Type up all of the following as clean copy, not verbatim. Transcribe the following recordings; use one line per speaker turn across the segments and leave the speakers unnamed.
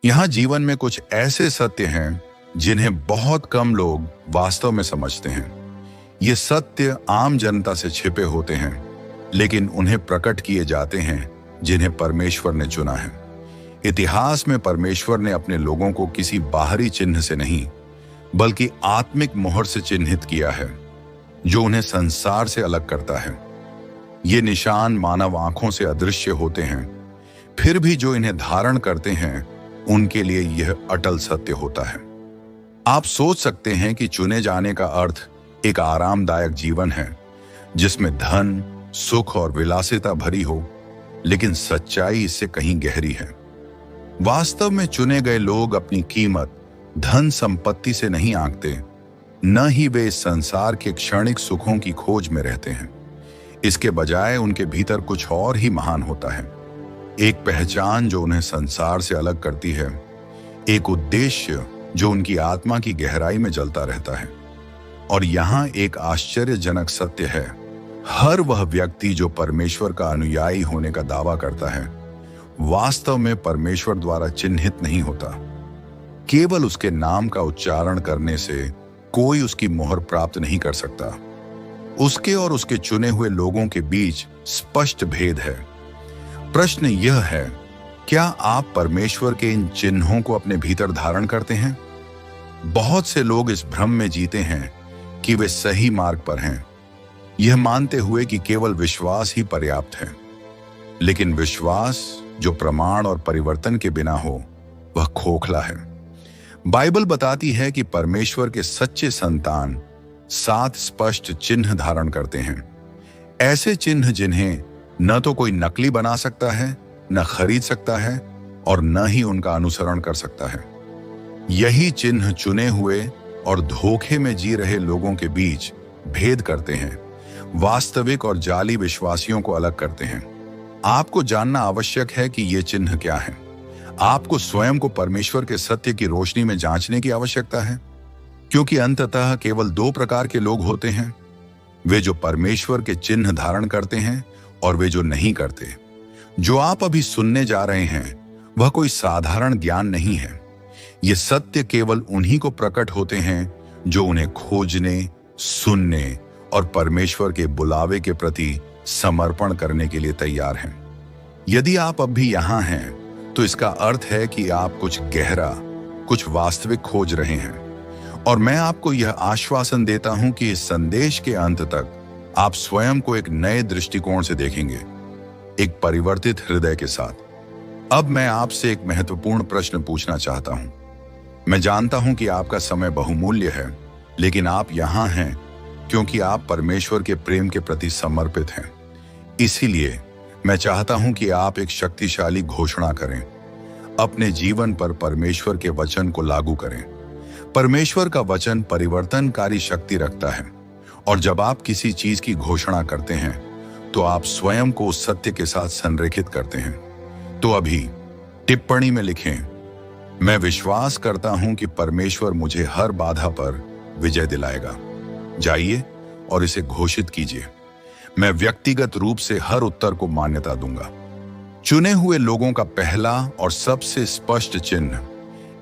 यहाँ जीवन में कुछ ऐसे सत्य हैं जिन्हें बहुत कम लोग वास्तव में समझते हैं। ये सत्य आम जनता से छिपे होते हैं, लेकिन उन्हें प्रकट किए जाते हैं जिन्हें परमेश्वर ने चुना है। इतिहास में परमेश्वर ने अपने लोगों को किसी बाहरी चिन्ह से नहीं, बल्कि आत्मिक मोहर से चिन्हित किया है, जो उन्हें संसार से अलग करता है। ये निशान मानव आंखों से अदृश्य होते हैं, फिर भी जो इन्हें धारण करते हैं उनके लिए यह अटल सत्य होता है। आप सोच सकते हैं कि चुने जाने का अर्थ एक आरामदायक जीवन है जिसमें धन, सुख और विलासिता भरी हो, लेकिन सच्चाई इससे कहीं गहरी है। वास्तव में चुने गए लोग अपनी कीमत धन संपत्ति से नहीं आंकते, न ही वे इस संसार के क्षणिक सुखों की खोज में रहते हैं। इसके बजाय उनके भीतर कुछ और ही महान होता है। एक पहचान जो उन्हें संसार से अलग करती है, एक उद्देश्य जो उनकी आत्मा की गहराई में जलता रहता है। और यहाँ एक आश्चर्यजनक सत्य है, हर वह व्यक्ति जो परमेश्वर का अनुयायी होने का दावा करता है, वास्तव में परमेश्वर द्वारा चिन्हित नहीं होता। केवल उसके नाम का उच्चारण करने से कोई उसकी मोहर प्राप्त नहीं कर सकता। उसके और उसके चुने हुए लोगों के बीच स्पष्ट भेद है। प्रश्न यह है, क्या आप परमेश्वर के इन चिन्हों को अपने भीतर धारण करते हैं? बहुत से लोग इस भ्रम में जीते हैं कि वे सही मार्ग पर हैं, यह मानते हुए कि केवल विश्वास ही पर्याप्त है। लेकिन विश्वास जो प्रमाण और परिवर्तन के बिना हो, वह खोखला है। बाइबल बताती है कि परमेश्वर के सच्चे संतान 7 स्पष्ट चिन्ह धारण करते हैं। ऐसे चिन्ह जिन्हें न तो कोई नकली बना सकता है, न खरीद सकता है और न ही उनका अनुसरण कर सकता है। यही चिन्ह चुने हुए और धोखे में जी रहे लोगों के बीच भेद करते हैं, वास्तविक और जाली विश्वासियों को अलग करते हैं। आपको जानना आवश्यक है कि ये चिन्ह क्या है। आपको स्वयं को परमेश्वर के सत्य की रोशनी में जांचने की आवश्यकता है, क्योंकि अंततः केवल 2 प्रकार के लोग होते हैं, वे जो परमेश्वर के चिन्ह धारण करते हैं और वे जो नहीं करते। जो आप अभी सुनने जा रहे हैं वह कोई साधारण ज्ञान नहीं है। ये सत्य केवल उन्हीं को प्रकट होते हैं जो उन्हें खोजने, सुनने और परमेश्वर के बुलावे के प्रति समर्पण करने के लिए तैयार हैं। यदि आप अब भी यहाँ हैं, तो इसका अर्थ है कि आप कुछ गहरा, कुछ वास्तविक खोज रहे हैं। और मैं आपको यह आश्वासन देता हूं कि इस संदेश के अंत तक आप स्वयं को एक नए दृष्टिकोण से देखेंगे, एक परिवर्तित हृदय के साथ। अब मैं आपसे एक महत्वपूर्ण प्रश्न पूछना चाहता हूं। मैं जानता हूं कि आपका समय बहुमूल्य है, लेकिन आप यहां हैं क्योंकि आप परमेश्वर के प्रेम के प्रति समर्पित हैं। इसीलिए मैं चाहता हूं कि आप एक शक्तिशाली घोषणा करें, अपने जीवन पर परमेश्वर के वचन को लागू करें। परमेश्वर का वचन परिवर्तनकारी शक्ति रखता है, और जब आप किसी चीज की घोषणा करते हैं तो आप स्वयं को उस सत्य के साथ संरेखित करते हैं। तो अभी टिप्पणी में लिखें, मैं विश्वास करता हूं कि परमेश्वर मुझे हर बाधा पर विजय दिलाएगा। जाइए और इसे घोषित कीजिए, मैं व्यक्तिगत रूप से हर उत्तर को मान्यता दूंगा। चुने हुए लोगों का पहला और सबसे स्पष्ट चिन्ह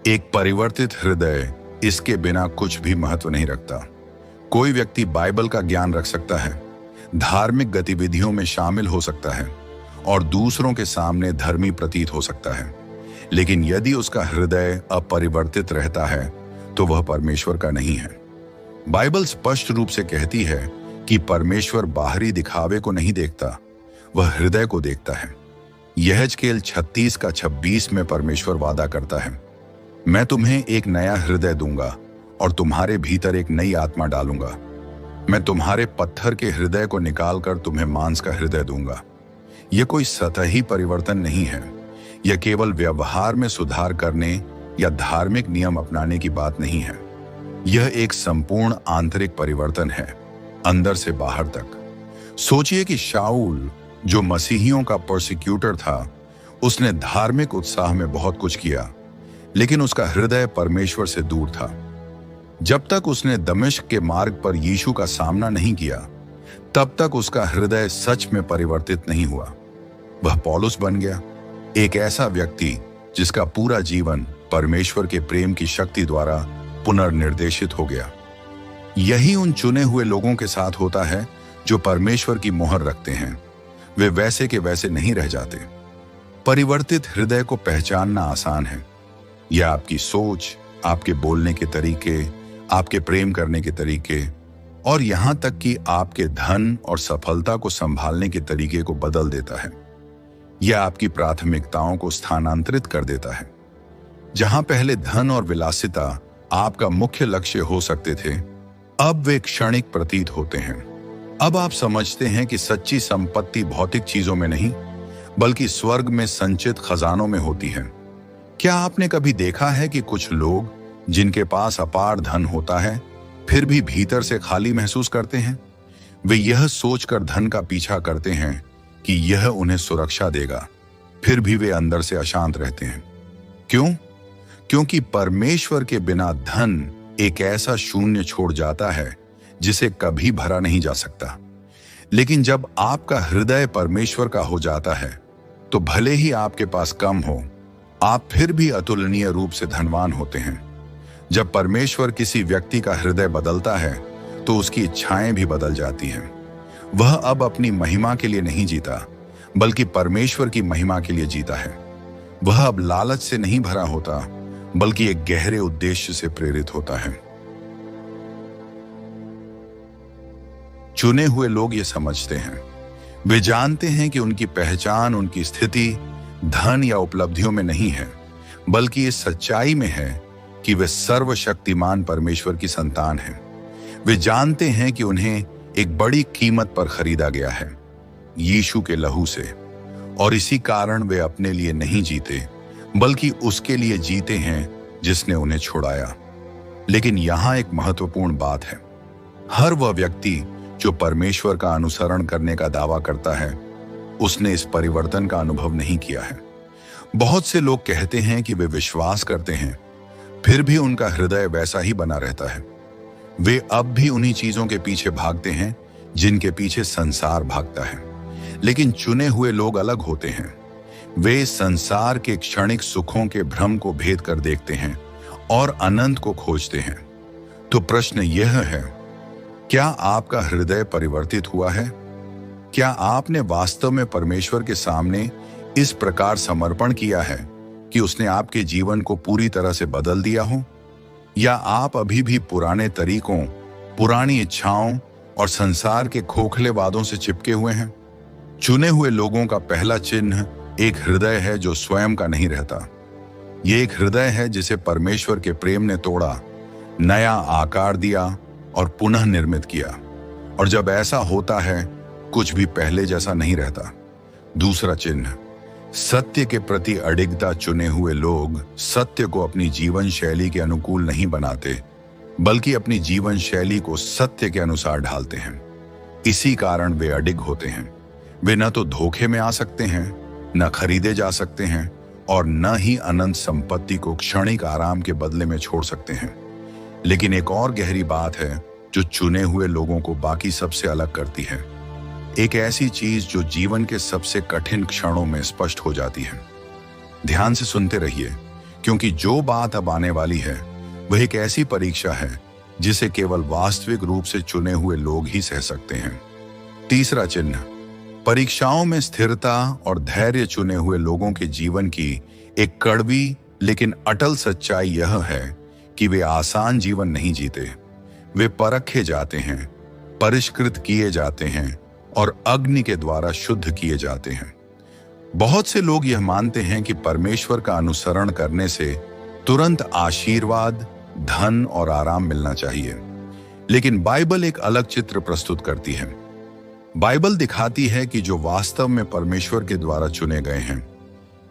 एक परिवर्तित हृदय, इसके बिना कुछ भी महत्व नहीं रखता। कोई व्यक्ति बाइबल का ज्ञान रख सकता है, धार्मिक गतिविधियों में शामिल हो सकता है और दूसरों के सामने धर्मी प्रतीत हो सकता है, लेकिन यदि उसका हृदय अपरिवर्तित रहता है तो वह परमेश्वर का नहीं है। बाइबल स्पष्ट रूप से कहती है कि परमेश्वर बाहरी दिखावे को नहीं देखता, वह हृदय को देखता है। यहेजकेल 36:26 में परमेश्वर वादा करता है, मैं तुम्हें एक नया हृदय दूंगा और तुम्हारे भीतर एक नई आत्मा डालूंगा। मैं तुम्हारे पत्थर के हृदय को निकालकर तुम्हें मांस का हृदय दूंगा। यह कोई सतही परिवर्तन नहीं है, यह केवल व्यवहार में सुधार करने या धार्मिक नियम अपनाने की बात नहीं है। यह एक संपूर्ण आंतरिक परिवर्तन है, अंदर से बाहर तक। सोचिए कि शाऊल, जो मसीहियों का प्रोसिक्यूटर था, उसने धार्मिक उत्साह में बहुत कुछ किया, लेकिन उसका हृदय परमेश्वर से दूर था। जब तक उसने दमिश्क के मार्ग पर यीशु का सामना नहीं किया, तब तक उसका हृदय सच में परिवर्तित नहीं हुआ। वह पौलुस बन गया, एक ऐसा व्यक्ति जिसका पूरा जीवन परमेश्वर के प्रेम की शक्ति द्वारा पुनर्निर्देशित हो गया। यही उन चुने हुए लोगों के साथ होता है जो परमेश्वर की मोहर रखते हैं। वे वैसे के वैसे नहीं रह जाते। परिवर्तित हृदय को पहचानना आसान है। यह आपकी सोच, आपके बोलने के तरीके, आपके प्रेम करने के तरीके और यहां तक कि आपके धन और सफलता को संभालने के तरीके को बदल देता है। यह आपकी प्राथमिकताओं को स्थानांतरित कर देता है। जहां पहले धन और विलासिता आपका मुख्य लक्ष्य हो सकते थे, अब वे क्षणिक प्रतीत होते हैं। अब आप समझते हैं कि सच्ची संपत्ति भौतिक चीजों में नहीं, बल्कि स्वर्ग में संचित खजानों में होती है। क्या आपने कभी देखा है कि कुछ लोग जिनके पास अपार धन होता है, फिर भी भीतर से खाली महसूस करते हैं? वे यह सोचकर धन का पीछा करते हैं कि यह उन्हें सुरक्षा देगा, फिर भी वे अंदर से अशांत रहते हैं। क्यों? क्योंकि परमेश्वर के बिना धन एक ऐसा शून्य छोड़ जाता है जिसे कभी भरा नहीं जा सकता। लेकिन जब आपका हृदय परमेश्वर का हो जाता है, तो भले ही आपके पास कम हो, आप फिर भी अतुलनीय रूप से धनवान होते हैं। जब परमेश्वर किसी व्यक्ति का हृदय बदलता है, तो उसकी इच्छाएं भी बदल जाती हैं। वह अब अपनी महिमा के लिए नहीं जीता, बल्कि परमेश्वर की महिमा के लिए जीता है। वह अब लालच से नहीं भरा होता, बल्कि एक गहरे उद्देश्य से प्रेरित होता है। चुने हुए लोग ये समझते हैं, वे जानते हैं कि उनकी पहचान उनकी स्थिति, धन या उपलब्धियों में नहीं है, बल्कि इस सच्चाई में है कि वे सर्वशक्तिमान परमेश्वर की संतान हैं। वे जानते हैं कि उन्हें एक बड़ी कीमत पर खरीदा गया है, यीशु के लहू से, और इसी कारण वे अपने लिए नहीं जीते, बल्कि उसके लिए जीते हैं जिसने उन्हें छुड़ाया। लेकिन यहां एक महत्वपूर्ण बात है। हर वह व्यक्ति जो परमेश्वर का अनुसरण करने का दावा करता है, उसने इस परिवर्तन का अनुभव नहीं किया है। बहुत से लोग कहते हैं कि वे विश्वास करते हैं, फिर भी उनका हृदय वैसा ही बना रहता है। वे अब भी उन्हीं चीजों के पीछे भागते हैं जिनके पीछे संसार भागता है। लेकिन चुने हुए लोग अलग होते हैं। वे संसार के क्षणिक सुखों के भ्रम को भेद कर देखते हैं और अनंत को खोजते हैं। तो प्रश्न यह है, क्या आपका हृदय परिवर्तित हुआ है? क्या आपने वास्तव में परमेश्वर के सामने इस प्रकार समर्पण किया है कि उसने आपके जीवन को पूरी तरह से बदल दिया हो? या आप अभी भी पुराने तरीकों, पुरानी इच्छाओं और संसार के खोखले वादों से चिपके हुए हैं? चुने हुए लोगों का पहला चिन्ह एक हृदय है जो स्वयं का नहीं रहता। ये एक हृदय है जिसे परमेश्वर के प्रेम ने तोड़ा, नया आकार दिया और पुनः निर्मित किया। और जब ऐसा होता है, कुछ भी पहले जैसा नहीं रहता। दूसरा चिन्ह, सत्य के प्रति अडिगता। चुने हुए लोग सत्य को अपनी जीवन शैली के अनुकूल नहीं बनाते, बल्कि अपनी जीवन शैली को सत्य के अनुसार ढालते हैं। इसी कारण वे अडिग होते हैं। वे न तो धोखे में आ सकते हैं, न खरीदे जा सकते हैं, और न ही अनंत संपत्ति को क्षणिक आराम के बदले में छोड़ सकते हैं। लेकिन एक और गहरी बात है जो चुने हुए लोगों को बाकी सबसे अलग करती है। एक ऐसी चीज जो जीवन के सबसे कठिन क्षणों में स्पष्ट हो जाती है। ध्यान से सुनते रहिए, क्योंकि जो बात अब आने वाली है वह एक ऐसी परीक्षा है जिसे केवल वास्तविक रूप से चुने हुए लोग ही सह सकते हैं। तीसरा चिन्ह, परीक्षाओं में स्थिरता और धैर्य। चुने हुए लोगों के जीवन की एक कड़वी लेकिन अटल सच्चाई यह है कि वे आसान जीवन नहीं जीते। वे परखे जाते हैं, परिष्कृत किए जाते हैं और अग्नि के द्वारा शुद्ध किए जाते हैं। बहुत से लोग यह मानते हैं कि परमेश्वर का अनुसरण करने से तुरंत आशीर्वाद, धन और आराम मिलना चाहिए। लेकिन बाइबल एक अलग चित्र प्रस्तुत करती है। बाइबल दिखाती है कि जो वास्तव में परमेश्वर के द्वारा चुने गए हैं,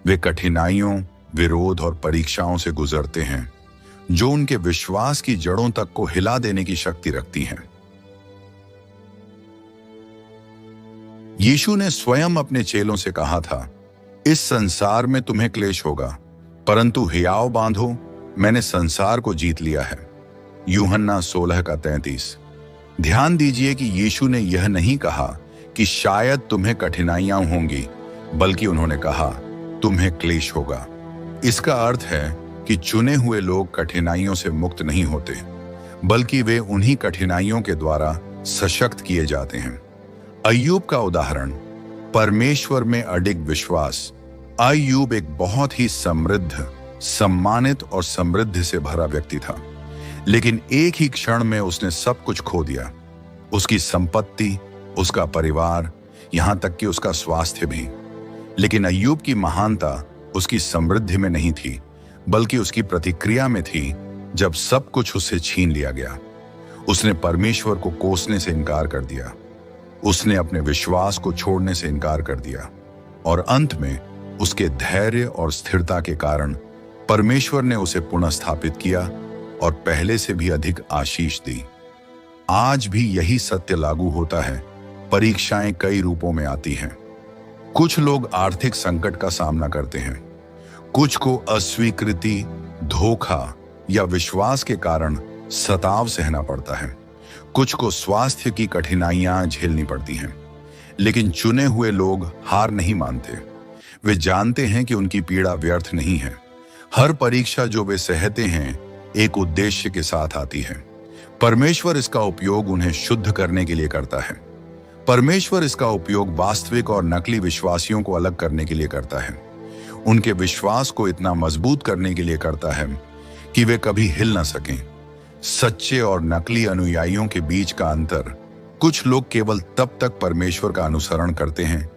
वे कठिनाइयों, विरोध और परीक्षाओं से गुजरते हैं, जो उनके विश्वास की जड़ों तक को हिला देने की शक्ति रखती हैं। यीशु ने स्वयं अपने चेलों से कहा था, इस संसार में तुम्हें क्लेश होगा, परंतु हियाव बांधो, मैंने संसार को जीत लिया है। यूहन्ना 16:33। ध्यान दीजिए कि यीशु ने यह नहीं कहा कि शायद तुम्हें कठिनाइयां होंगी, बल्कि उन्होंने कहा तुम्हें क्लेश होगा। इसका अर्थ है कि चुने हुए लोग कठिनाइयों से मुक्त नहीं होते, बल्कि वे उन्हीं कठिनाइयों के द्वारा सशक्त किए जाते हैं। अय्यूब का उदाहरण, परमेश्वर में अडिग विश्वास। अय्यूब एक बहुत ही समृद्ध, सम्मानित और समृद्धि से भरा व्यक्ति था, लेकिन एक ही क्षण में उसने सब कुछ खो दिया। उसकी संपत्ति, उसका परिवार, यहां तक कि उसका स्वास्थ्य भी। लेकिन अय्यूब की महानता उसकी समृद्धि में नहीं थी, बल्कि उसकी प्रतिक्रिया में थी। जब सब कुछ उससे छीन लिया गया, उसने परमेश्वर को कोसने से इनकार कर दिया। उसने अपने विश्वास को छोड़ने से इनकार कर दिया, और अंत में उसके धैर्य और स्थिरता के कारण परमेश्वर ने उसे पुनः स्थापित किया और पहले से भी अधिक आशीष दी। आज भी यही सत्य लागू होता है। परीक्षाएं कई रूपों में आती हैं। कुछ लोग आर्थिक संकट का सामना करते हैं, कुछ को अस्वीकृति, धोखा या विश्वास के कारण सताव सहना पड़ता है, कुछ को स्वास्थ्य की कठिनाइयां झेलनी पड़ती हैं। लेकिन चुने हुए लोग हार नहीं मानते। वे जानते हैं कि उनकी पीड़ा व्यर्थ नहीं है। हर परीक्षा जो वे सहते हैं एक उद्देश्य के साथ आती है। परमेश्वर इसका उपयोग उन्हें शुद्ध करने के लिए करता है। परमेश्वर इसका उपयोग वास्तविक और नकली विश्वासियों को अलग करने के लिए करता है। उनके विश्वास को इतना मजबूत करने के लिए करता है कि वे कभी हिल न सकें। सच्चे और नकली अनुयायियों के बीच का अंतर, कुछ लोग केवल तब तक परमेश्वर का अनुसरण करते हैं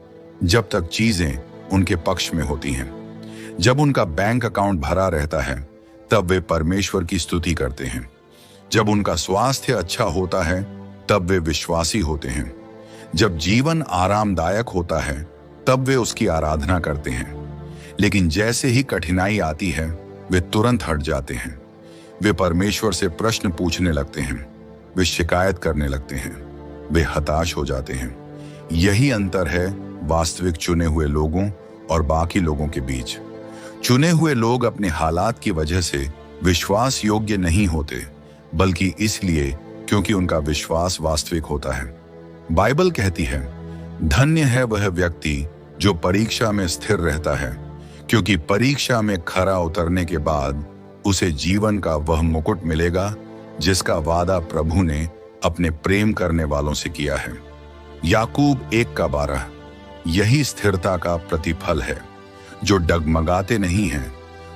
जब तक चीजें उनके पक्ष में होती हैं। जब उनका बैंक अकाउंट भरा रहता है तब वे परमेश्वर की स्तुति करते हैं। जब उनका स्वास्थ्य अच्छा होता है तब वे विश्वासी होते हैं। जब जीवन आरामदायक होता है तब वे उसकी आराधना करते हैं। लेकिन जैसे ही कठिनाई आती है वे तुरंत हट जाते हैं। वे परमेश्वर से प्रश्न पूछने लगते हैं, वे शिकायत करने लगते हैं, वे हताश हो जाते हैं। यही अंतर है वास्तविक चुने हुए लोगों और बाकी लोगों के बीच। चुने हुए लोग अपने हालात की वजह से विश्वास योग्य नहीं होते, बल्कि इसलिए क्योंकि उनका विश्वास वास्तविक होता है। बाइबल कहती है, धन्य है वह व्यक्ति जो परीक्षा में स्थिर रहता है, क्योंकि परीक्षा में खरा उतरने के बाद उसे जीवन का वह मुकुट मिलेगा जिसका वादा प्रभु ने अपने प्रेम करने वालों से किया है। याकूब 1:12। यही स्थिरता का प्रतिफल है, जो डगमगाते नहीं हैं,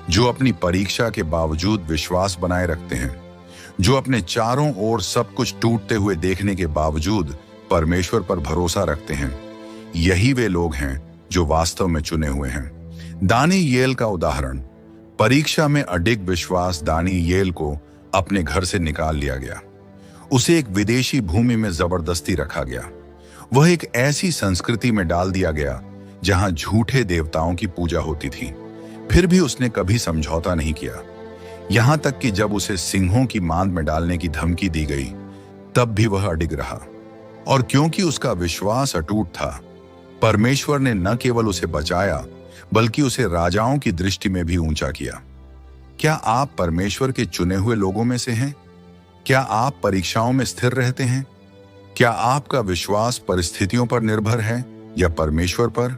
जो अपनी परीक्षा के बावजूद विश्वास बनाए रखते हैं, जो अपने चारों ओर सब कुछ टूटते हुए देखने के बावजूद परमेश्वर पर भरोसा रखते हैं। यही वे लोग हैं जो वास्तव में चुने हुए हैं। दानियेल का उदाहरण, परीक्षा में अडिग विश्वास दानियेल को अपने घर से निकाल लिया गया। उसे एक विदेशी भूमि में जबरदस्ती रखा गया। वह एक ऐसी संस्कृति में डाल दिया गया जहां झूठे देवताओं की पूजा होती थी। फिर भी उसने कभी समझौता नहीं किया। यहां तक कि जब उसे सिंहों की मांद में डालने की धमकी दी गई तब भी वह अडिग रहा। और क्योंकि उसका विश्वास अटूट था, परमेश्वर ने न केवल उसे बचाया बल्कि उसे राजाओं की दृष्टि में भी ऊंचा किया। क्या आप परमेश्वर के चुने हुए लोगों में से हैं? क्या आप परीक्षाओं में स्थिर रहते हैं? क्या आपका विश्वास परिस्थितियों पर निर्भर है या परमेश्वर पर?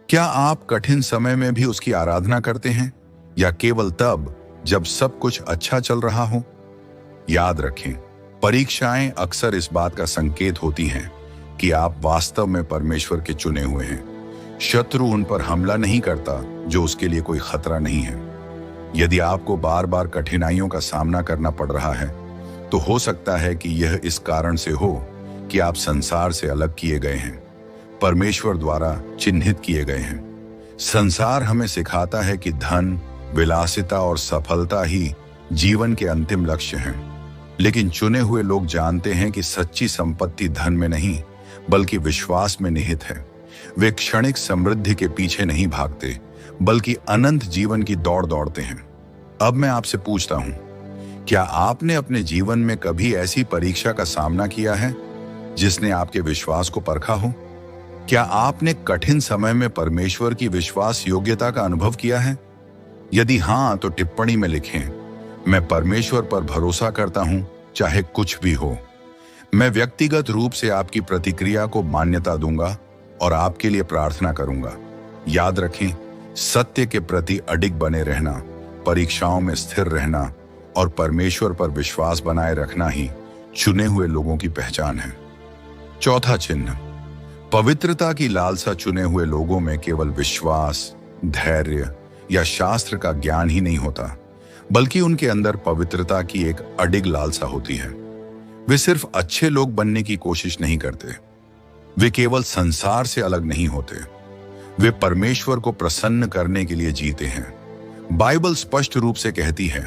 क्या आप कठिन समय में भी उसकी आराधना करते हैं या केवल तब जब सब कुछ अच्छा चल रहा हो? याद रखें, परीक्षाएं अक्सर इस बात का संकेत होती हैं कि आप वास्तव में परमेश्वर के चुने हुए हैं। शत्रु उन पर हमला नहीं करता जो उसके लिए कोई खतरा नहीं है। यदि आपको बार बार कठिनाइयों का सामना करना पड़ रहा है तो हो सकता है कि यह इस कारण से हो कि आप संसार से अलग किए गए हैं, परमेश्वर द्वारा चिन्हित किए गए हैं। संसार हमें सिखाता है कि धन, विलासिता और सफलता ही जीवन के अंतिम लक्ष्य हैं। लेकिन चुने हुए लोग जानते हैं कि सच्ची संपत्ति धन में नहीं बल्कि विश्वास में निहित है। वे क्षणिक समृद्धि के पीछे नहीं भागते बल्कि अनंत जीवन की दौड़ दौड़ते हैं। अब मैं आपसे पूछता हूं, क्या आपने अपने जीवन में कभी ऐसी परीक्षा का सामना किया है जिसने आपके विश्वास को परखा हो? क्या आपने कठिन समय में परमेश्वर की विश्वास योग्यता का अनुभव किया है? यदि हां, तो टिप्पणी में लिखें, मैं परमेश्वर पर भरोसा करता हूं, चाहे कुछ भी हो। मैं व्यक्तिगत रूप से आपकी प्रतिक्रिया को मान्यता दूंगा और आपके लिए प्रार्थना करूंगा। याद रखें, सत्य के प्रति अडिग बने रहना, परीक्षाओं में स्थिर रहना और परमेश्वर पर विश्वास बनाए रखना ही चुने हुए लोगों की पहचान है। चौथा चिन्ह, पवित्रता की लालसा चुने हुए लोगों में केवल विश्वास, धैर्य या शास्त्र का ज्ञान ही नहीं होता, बल्कि उनके अंदर पवित्रता की एक अडिग लालसा होती है। वे सिर्फ अच्छे लोग बनने की कोशिश नहीं करते, वे केवल संसार से अलग नहीं होते, वे परमेश्वर को प्रसन्न करने के लिए जीते हैं। बाइबल स्पष्ट रूप से कहती है,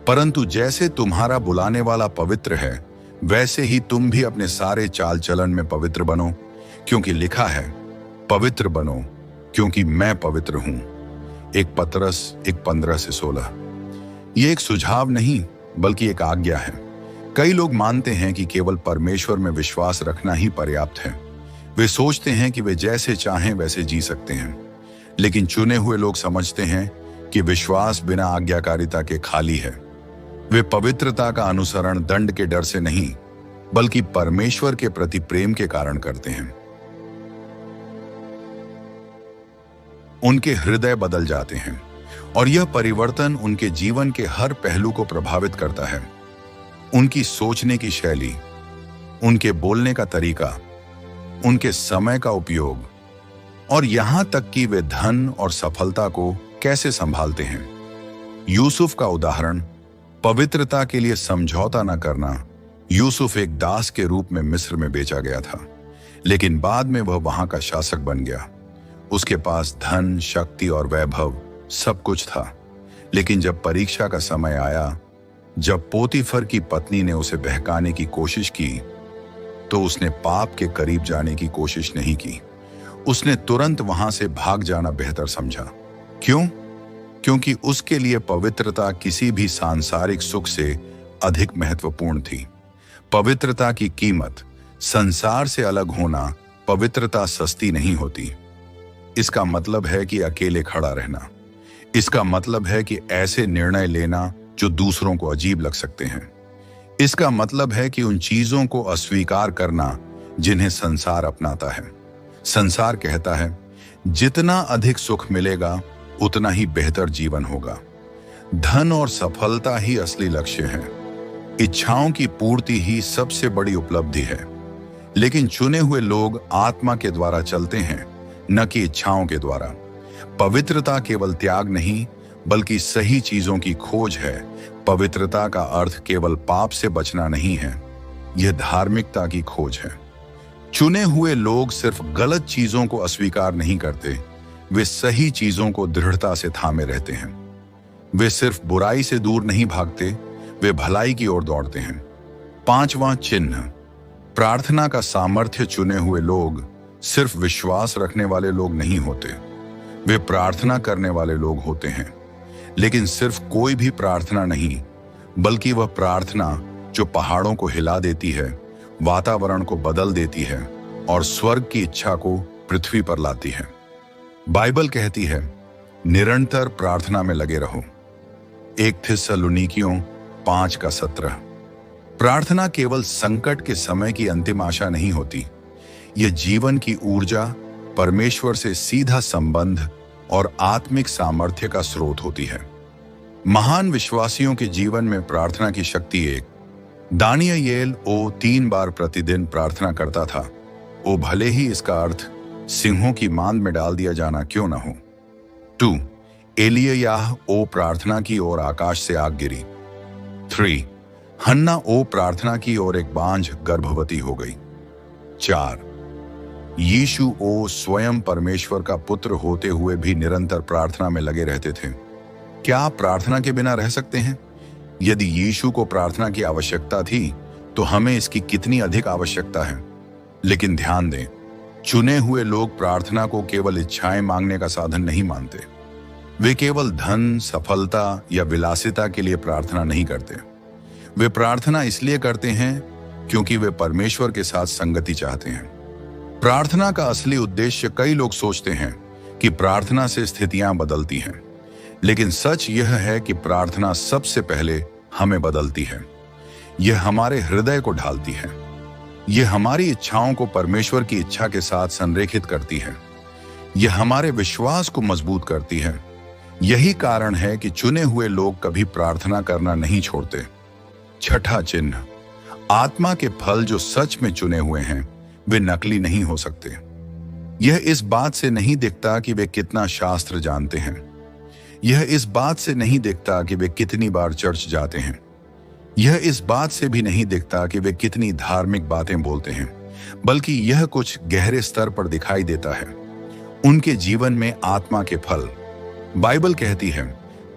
परंतु जैसे तुम्हारा बुलाने वाला पवित्र है, वैसे ही तुम भी अपने सारे चाल चलन में पवित्र बनो, क्योंकि लिखा है, पवित्र बनो क्योंकि मैं पवित्र हूं। 1 पतरस 1:15-16। यह एक सुझाव नहीं बल्कि एक आज्ञा है। कई लोग मानते हैं कि केवल परमेश्वर में विश्वास रखना ही पर्याप्त है। वे सोचते हैं कि वे जैसे चाहें वैसे जी सकते हैं, लेकिन चुने हुए लोग समझते हैं कि विश्वास बिना आज्ञाकारिता के खाली है। वे पवित्रता का अनुसरण दंड के डर से नहीं, बल्कि परमेश्वर के प्रति प्रेम के कारण करते हैं। उनके हृदय बदल जाते हैं और यह परिवर्तन उनके जीवन के हर पहलू को प्रभावित करता है। उनकी सोचने की शैली, उनके बोलने का तरीका, उनके समय का उपयोग और यहां तक कि वे धन और सफलता को कैसे संभालते हैं। यूसुफ का उदाहरण, पवित्रता के लिए समझौता न करना। यूसुफ एक दास के रूप में मिस्र में बेचा गया था, लेकिन बाद में वह वहां का शासक बन गया। उसके पास धन, शक्ति और वैभव सब कुछ था, लेकिन जब परीक्षा का समय आया, जब पोतीफर की पत्नी ने उसे बहकाने की कोशिश की, तो उसने पाप के करीब जाने की कोशिश नहीं की। उसने तुरंत वहां से भाग जाना बेहतर समझा। क्यों? क्योंकि उसके लिए पवित्रता किसी भी सांसारिक सुख से अधिक महत्वपूर्ण थी। पवित्रता की कीमत, संसार से अलग होना, पवित्रता सस्ती नहीं होती। इसका मतलब है कि अकेले खड़ा रहना। इसका मतलब है कि ऐसे निर्णय लेना जो दूसरों को अजीब लग सकते हैं। इसका मतलब है कि उन चीजों को अस्वीकार करना जिन्हें संसार अपनाता है। संसार कहता है, जितना अधिक सुख मिलेगा उतना ही बेहतर जीवन होगा। धन और सफलता ही असली लक्ष्य है। इच्छाओं की पूर्ति ही सबसे बड़ी उपलब्धि है। लेकिन चुने हुए लोग आत्मा के द्वारा चलते हैं, न कि इच्छाओं के द्वारा। पवित्रता केवल त्याग नहीं, बल्कि सही चीजों की खोज है। पवित्रता का अर्थ केवल पाप से बचना नहीं है, यह धार्मिकता की खोज है। चुने हुए लोग सिर्फ गलत चीजों को अस्वीकार नहीं करते, वे सही चीजों को दृढ़ता से थामे रहते हैं। वे सिर्फ बुराई से दूर नहीं भागते, वे भलाई की ओर दौड़ते हैं। 5वां चिन्ह, प्रार्थना का सामर्थ्य। चुने हुए लोग सिर्फ विश्वास रखने वाले लोग नहीं होते, वे प्रार्थना करने वाले लोग होते हैं। लेकिन सिर्फ कोई भी प्रार्थना नहीं, बल्कि वह प्रार्थना जो पहाड़ों को हिला देती है, वातावरण को बदल देती है और स्वर्ग की इच्छा को पृथ्वी पर लाती है। बाइबल कहती है, निरंतर प्रार्थना में लगे रहो। 1 थिस्सलुनीकियों 5:17। प्रार्थना केवल संकट के समय की अंतिम आशा नहीं होती, यह जीवन की ऊर्जा, परमेश्वर से सीधा संबंध और आत्मिक सामर्थ्य का स्रोत होती है। महान विश्वासियों के जीवन में प्रार्थना की शक्ति एक। दानियेल 3 बार प्रतिदिन प्रार्थना करता था, भले ही इसका अर्थ सिंहों की मांद में डाल दिया जाना क्यों न हो। 2 एलिय्याह प्रार्थना की ओर आकाश से आग गिरी। 3 हन्ना प्रार्थना की ओर एक बांझ गर्भवती हो गई। 4 यीशु स्वयं परमेश्वर का पुत्र होते हुए भी निरंतर प्रार्थना में लगे रहते थे। क्या आप प्रार्थना के बिना रह सकते हैं? यदि यीशु को प्रार्थना की आवश्यकता थी, तो हमें इसकी कितनी अधिक आवश्यकता है। लेकिन ध्यान दें, चुने हुए लोग प्रार्थना को केवल इच्छाएं मांगने का साधन नहीं मानते। वे केवल धन, सफलता या विलासिता के लिए प्रार्थना नहीं करते। वे प्रार्थना इसलिए करते हैं क्योंकि वे परमेश्वर के साथ संगति चाहते हैं। प्रार्थना का असली उद्देश्य, कई लोग सोचते हैं कि प्रार्थना से स्थितियां बदलती हैं, लेकिन सच यह है कि प्रार्थना सबसे पहले हमें बदलती है। यह हमारे हृदय को ढालती है। यह हमारी इच्छाओं को परमेश्वर की इच्छा के साथ संरेखित करती है। यह हमारे विश्वास को मजबूत करती है। यही कारण है कि चुने हुए लोग कभी प्रार्थना करना नहीं छोड़ते। छठा चिन्ह, आत्मा के फल जो सच में चुने हुए हैं वे नकली नहीं हो सकते। यह इस बात से नहीं दिखता कि वे कितना शास्त्र जानते हैं। यह इस बात से नहीं दिखता कि वे कितनी बार चर्च जाते हैं। यह इस बात से भी नहीं दिखता कि वे कितनी धार्मिक बातें बोलते हैं, बल्कि यह कुछ गहरे स्तर पर दिखाई देता है। उनके जीवन में आत्मा के फल। बाइबल कहती है,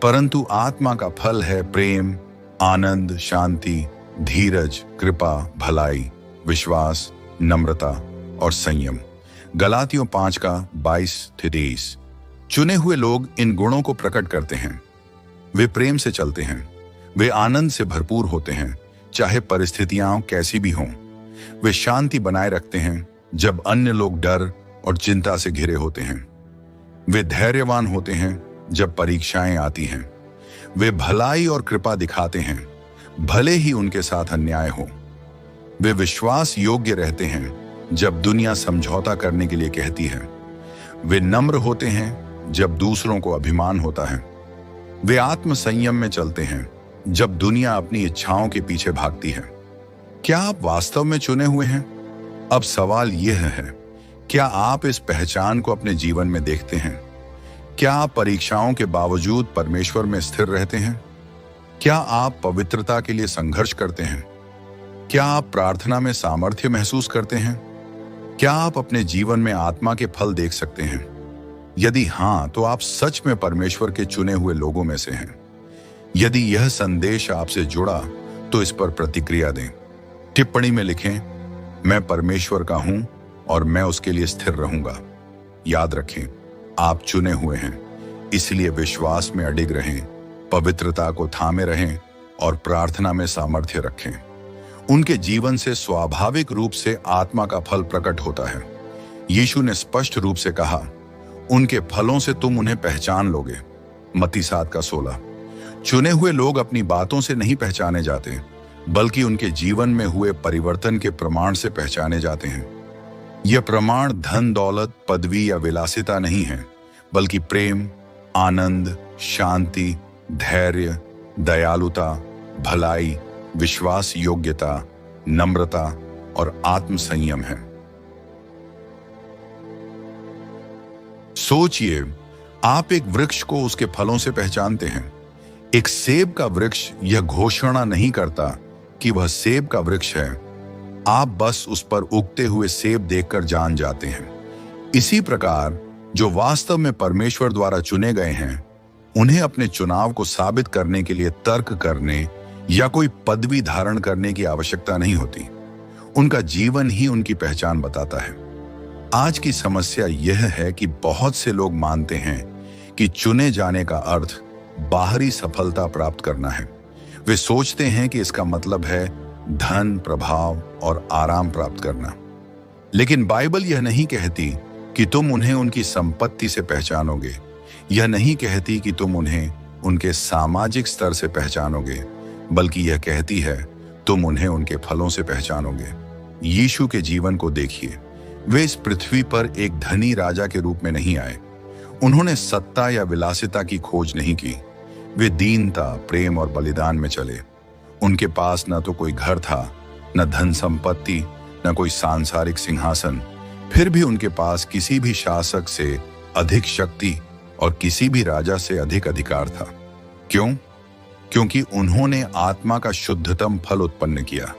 परंतु आत्मा का फल है प्रेम, आनंद, शांति, धीरज, कृपा, भलाई, विश्वास, नम्रता और संयम। गलातियों 5:22-23। चुने हुए लोग इन गुणों को प्रकट करते हैं। वे प्रेम से चलते हैं। वे आनंद से भरपूर होते हैं, चाहे परिस्थितियां कैसी भी हों। वे शांति बनाए रखते हैं जब अन्य लोग डर और चिंता से घिरे होते हैं। वे धैर्यवान होते हैं जब परीक्षाएं आती हैं। वे भलाई और कृपा दिखाते हैं, भले ही उनके साथ अन्याय हो। वे विश्वास योग्य रहते हैं जब दुनिया समझौता करने के लिए कहती है। वे नम्र होते हैं जब दूसरों को अभिमान होता है। वे आत्म संयम में चलते हैं जब दुनिया अपनी इच्छाओं के पीछे भागती है। क्या आप वास्तव में चुने हुए हैं? अब सवाल यह है, क्या आप इस पहचान को अपने जीवन में देखते हैं? क्या आप परीक्षाओं के बावजूद परमेश्वर में स्थिर रहते हैं? क्या आप पवित्रता के लिए संघर्ष करते हैं? क्या आप प्रार्थना में सामर्थ्य महसूस करते हैं? क्या आप अपने जीवन में आत्मा के फल देख सकते हैं? यदि हां, तो आप सच में परमेश्वर के चुने हुए लोगों में से हैं। यदि यह संदेश आपसे जुड़ा तो इस पर प्रतिक्रिया दें। टिप्पणी में लिखें, मैं परमेश्वर का हूं और मैं उसके लिए स्थिर रहूंगा। याद रखें, आप चुने हुए हैं, इसलिए विश्वास में अडिग रहें, पवित्रता को थामे रहें और प्रार्थना में सामर्थ्य रखें। उनके जीवन से स्वाभाविक रूप से आत्मा का फल प्रकट होता है। यीशु ने स्पष्ट रूप से कहा, उनके फलों से तुम उन्हें पहचान लोगे। मत्ती 7:16। चुने हुए लोग अपनी बातों से नहीं पहचाने जाते, बल्कि उनके जीवन में हुए परिवर्तन के प्रमाण से पहचाने जाते हैं। यह प्रमाण धन दौलत, पदवी या विलासिता नहीं है, बल्कि प्रेम, आनंद, शांति, धैर्य, दयालुता, भलाई, विश्वास योग्यता, नम्रता और आत्म संयम है। सोचिए, आप एक वृक्ष को उसके फलों से पहचानते हैं। एक सेब का वृक्ष यह घोषणा नहीं करता कि वह सेब का वृक्ष है। आप बस उस पर उगते हुए सेब देखकर जान जाते हैं। इसी प्रकार जो वास्तव में परमेश्वर द्वारा चुने गए हैं, उन्हें अपने चुनाव को साबित करने के लिए तर्क करने या कोई पदवी धारण करने की आवश्यकता नहीं होती। उनका जीवन ही उनकी पहचान बताता है। आज की समस्या यह है कि बहुत से लोग मानते हैं कि चुने जाने का अर्थ बाहरी सफलता प्राप्त करना है। वे सोचते हैं कि इसका मतलब है धन, प्रभाव और आराम प्राप्त करना। लेकिन बाइबल यह नहीं कहती कि तुम उन्हें उनकी संपत्ति से पहचानोगे। यह नहीं कहती कि तुम उन्हें उनके सामाजिक स्तर से पहचानोगे, बल्कि यह कहती है तुम उन्हें उनके फलों से पहचानोगे। यीशु के जीवन को देखिए। वे इस पृथ्वी पर एक धनी राजा के रूप में नहीं आए। उन्होंने सत्ता या विलासिता की खोज नहीं की। वे दीनता, प्रेम और बलिदान में चले। उनके पास न तो कोई घर था, न धन संपत्ति, न कोई सांसारिक सिंहासन। फिर भी उनके पास किसी भी शासक से अधिक शक्ति और किसी भी राजा से अधिक अधिकार था। क्यों? क्योंकि उन्होंने आत्मा का शुद्धतम फल उत्पन्न किया।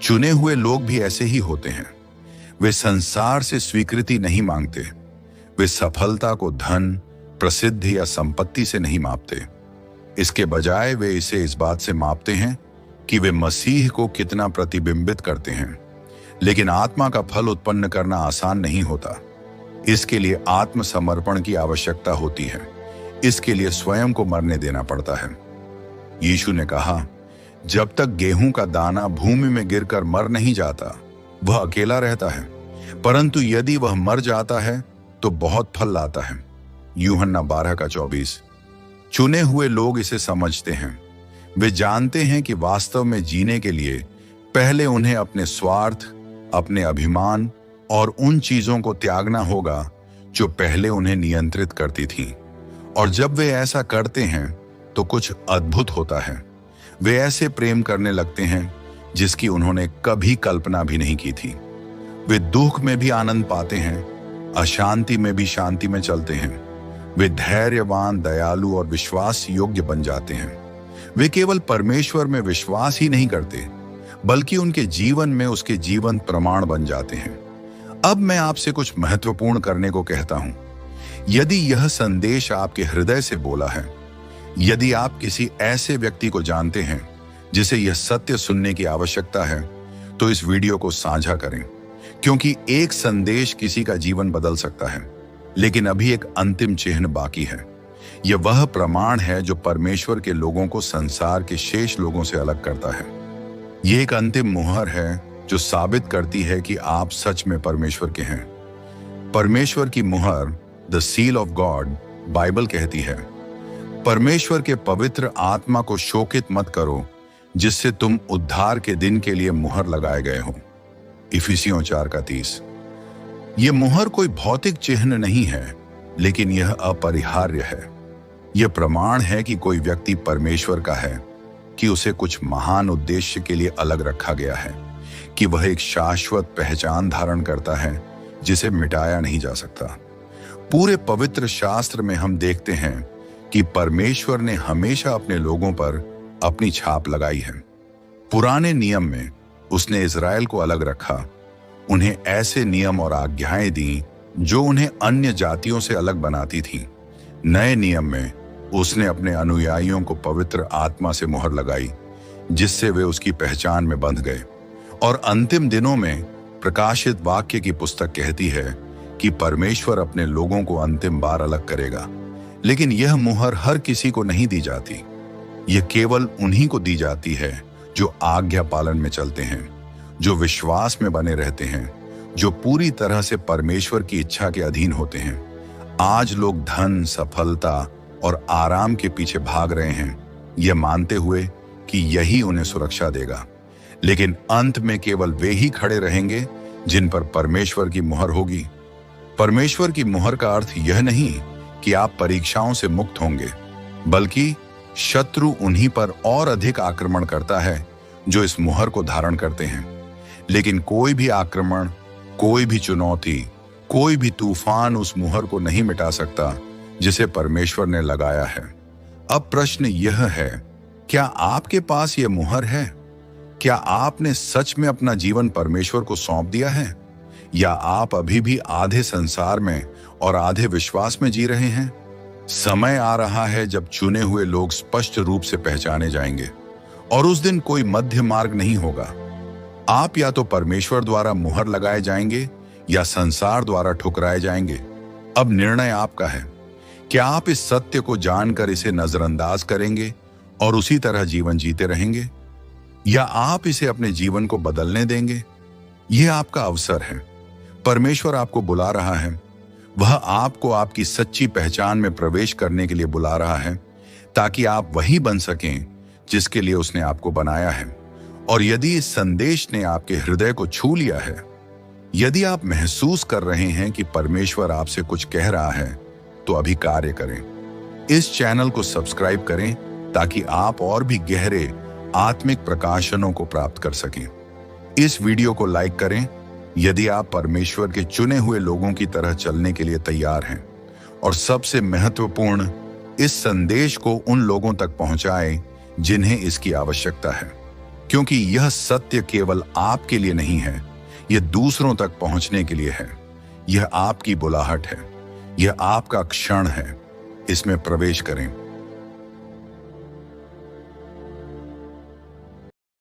चुने हुए लोग भी ऐसे ही होते हैं। वे संसार से स्वीकृति नहीं मांगते। वे सफलता को धन, प्रसिद्धि या संपत्ति से नहीं मापते। इसके बजाय वे इसे इस बात से मापते हैं कि वे मसीह को कितना प्रतिबिंबित करते हैं। लेकिन आत्मा का फल उत्पन्न करना आसान नहीं होता। इसके लिए आत्मसमर्पण की आवश्यकता होती है। इसके लिए स्वयं को मरने देना पड़ता है। यीशु ने कहा, जब तक गेहूं का दाना भूमि में गिरकर मर नहीं जाता, वह अकेला रहता है, परंतु यदि वह मर जाता है तो बहुत फल लाता है। यूहन्ना 12:24। चुने हुए लोग इसे समझते हैं। वे जानते हैं कि वास्तव में जीने के लिए पहले उन्हें अपने स्वार्थ, अपने अभिमान और उन चीजों को त्यागना होगा जो पहले उन्हें नियंत्रित करती थी। और जब वे ऐसा करते हैं तो कुछ अद्भुत होता है। वे ऐसे प्रेम करने लगते हैं जिसकी उन्होंने कभी कल्पना भी नहीं की थी। वे दुख में भी आनंद पाते हैं, अशांति में भी शांति में चलते हैं। वे धैर्यवान, दयालु और विश्वास योग्य बन जाते हैं। वे केवल परमेश्वर में विश्वास ही नहीं करते, बल्कि उनके जीवन में उसके जीवंत प्रमाण बन जाते हैं। अब मैं आपसे कुछ महत्वपूर्ण करने को कहता हूं। यदि यह संदेश आपके हृदय से बोला है, यदि आप किसी ऐसे व्यक्ति को जानते हैं जिसे यह सत्य सुनने की आवश्यकता है, तो इस वीडियो को साझा करें, क्योंकि एक संदेश किसी का जीवन बदल सकता है। लेकिन अभी एक अंतिम चिन्ह बाकी है। यह वह प्रमाण है जो परमेश्वर के लोगों को संसार के शेष लोगों से अलग करता है। यह एक अंतिम मुहर है जो साबित करती है कि आप सच में परमेश्वर के हैं। परमेश्वर की मुहर, the seal of God, Bible कहती है, परमेश्वर के पवित्र आत्मा को शोकित मत करो, जिससे तुम उद्धार के दिन के लिए मुहर लगाए गए हो। इफिसियों 4:30। यह मुहर कोई भौतिक चिन्ह नहीं है, लेकिन यह अपरिहार्य है। यह प्रमाण है कि कोई व्यक्ति परमेश्वर का है, कि उसे कुछ महान उद्देश्य के लिए अलग रखा गया है, कि वह एक शाश्वत पहचान धारण करता है जिसे मिटाया नहीं जा सकता। पूरे पवित्र शास्त्र में हम देखते हैं कि परमेश्वर ने हमेशा अपने लोगों पर अपनी छाप लगाई है। पुराने नियम में उसने इज़राइल को अलग रखा, उन्हें ऐसे नियम और आज्ञाएं दी जो उन्हें अन्य जातियों से अलग बनाती थी। नए नियम में उसने अपने अनुयायियों को पवित्र आत्मा से मुहर लगाई, जिससे वे उसकी पहचान में बंध गए। और अंतिम दिनों में प्रकाशित वाक्य की पुस्तक कहती है कि परमेश्वर अपने लोगों को अंतिम बार अलग करेगा। लेकिन यह मुहर हर किसी को नहीं दी जाती। यह केवल उन्हीं को दी जाती है जो आज्ञा पालन में चलते हैं, जो विश्वास में बने रहते हैं, जो पूरी तरह से परमेश्वर की इच्छा के अधीन होते हैं। आज लोग धन, सफलता और आराम के पीछे भाग रहे हैं, यह मानते हुए कि यही उन्हें सुरक्षा देगा। लेकिन अंत में केवल वे ही खड़े रहेंगे जिन पर परमेश्वर की मुहर होगी। परमेश्वर की मुहर का अर्थ यह नहीं कि आप परीक्षाओं से मुक्त होंगे, बल्कि शत्रु उन्हीं पर और अधिक आक्रमण करता है जो इस मुहर को धारण करते हैं। लेकिन कोई भी आक्रमण, कोई भी चुनौती, कोई भी तूफान उस मुहर को नहीं मिटा सकता जिसे परमेश्वर ने लगाया है। अब प्रश्न यह है, क्या आपके पास यह मुहर है? क्या आपने सच में अपना जीवन परमेश्वर को सौंप दिया है, या आप अभी भी आधे संसार में और आधे विश्वास में जी रहे हैं? समय आ रहा है जब चुने हुए लोग स्पष्ट रूप से पहचाने जाएंगे, और उस दिन कोई मध्य मार्ग नहीं होगा। आप या तो परमेश्वर द्वारा मुहर लगाए जाएंगे या संसार द्वारा ठुकराए जाएंगे। अब निर्णय आपका है। क्या आप इस सत्य को जानकर इसे नजरअंदाज करेंगे और उसी तरह जीवन जीते रहेंगे, या आप इसे अपने जीवन को बदलने देंगे? यह आपका अवसर है। परमेश्वर आपको बुला रहा है। वह आपको आपकी सच्ची पहचान में प्रवेश करने के लिए बुला रहा है, ताकि आप वही बन सकें जिसके लिए उसने आपको बनाया है। और यदि इस संदेश ने आपके हृदय को छू लिया है, यदि आप महसूस कर रहे हैं कि परमेश्वर आपसे कुछ कह रहा है, तो अभी कार्य करें। इस चैनल को सब्सक्राइब करें ताकि आप और भी गहरे आत्मिक प्रकाशनों को प्राप्त कर सकें। इस वीडियो को लाइक करें यदि आप परमेश्वर के चुने हुए लोगों की तरह चलने के लिए तैयार हैं। और सबसे महत्वपूर्ण, इस संदेश को उन लोगों तक पहुंचाएं जिन्हें इसकी आवश्यकता है, क्योंकि यह सत्य केवल आपके लिए नहीं है, यह दूसरों तक पहुंचने के लिए है। यह आपकी बुलाहट है, यह आपका क्षण है। इसमें प्रवेश करें।